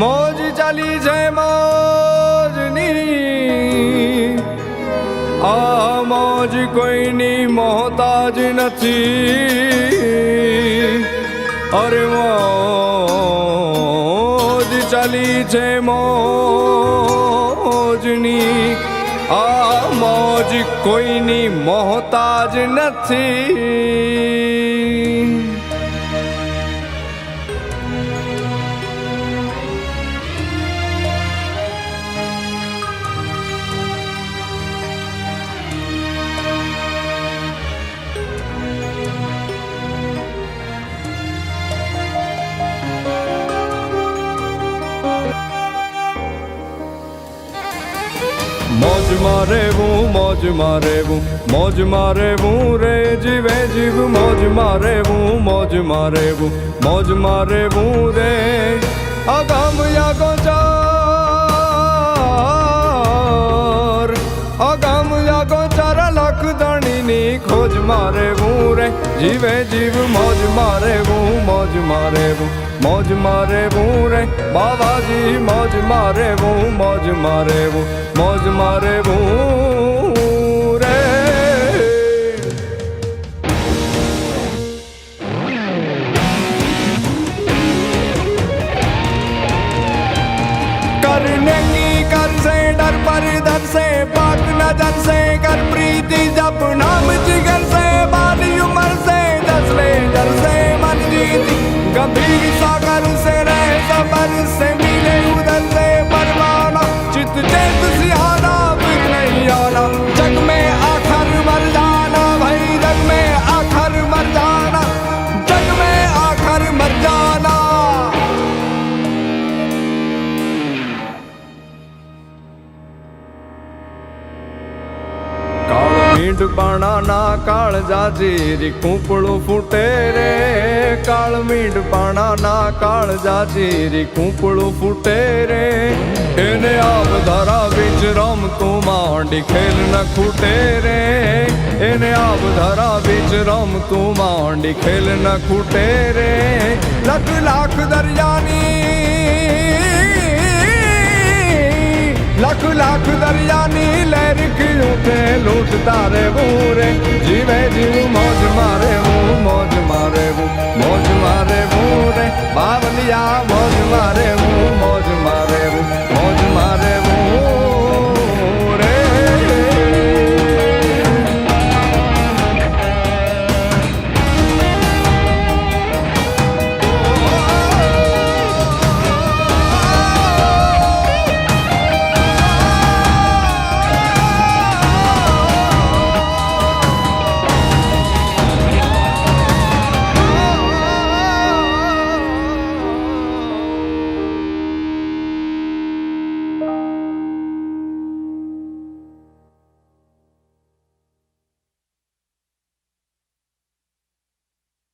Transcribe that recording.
મોજ ચાલી છે મોજની, આ મોજ કોઈની મોહતાજ નથી. અરે મોજ ચાલી છે મોજની, આ મોજ કોઈની મોહતાજ નથી. મોજમાં રહેવું, મોજમાં રહેવું, મોજમાં રહેવું રે જીવે જીવ. મોજમાં રહેવું, મોજમાં રહેવું, મોજમાં રહેવું રે. અગમ યાગોચાર, અગમ યાગોચાર લખ ધણીની ખોજમાં રહેવું રે જીવે જીવ. મોજમાં રહેવું, મોજમાં રહેવું, મોજમાં રહેવું રે બાવાજી. મોજમાં રહેવું, મોજમાં રહેવું, મોજમાં રહેવું રે. करने की कर से डर पर दर से पाक नजर से कर प्रीति जब नाम जिगर से बाली उम्र से दसले जर से मन जीती गंभीर सागर से रहे सबर से मिले उधर से परवाना चित चेत सिहाना फिर नहीं आना. जग में आखिर मर जाना भाई, जग में आखिर मर जाना, जग में आखिर मर जाना. મીંડ પાણાના કાળ જાજીરી કૂંપળું ફૂટે રે. કાળ મીંડ પાણાના કાળ જાજીરી કૂંપળું ફૂટે રે. એને આવ ધારા બીચ રમતું માંડી ખેલ ન ખૂટે રે. એને આવ ધારા બીચ રમતું માંડી ખેલ ન ખૂટે રે. લખ લાખ દરિયાની, લખ લાખ દરિયાની લહેર કી ઉઠે લૂંટતા રહેવું રે જીવે જીવ. મોજમાં રહેવું,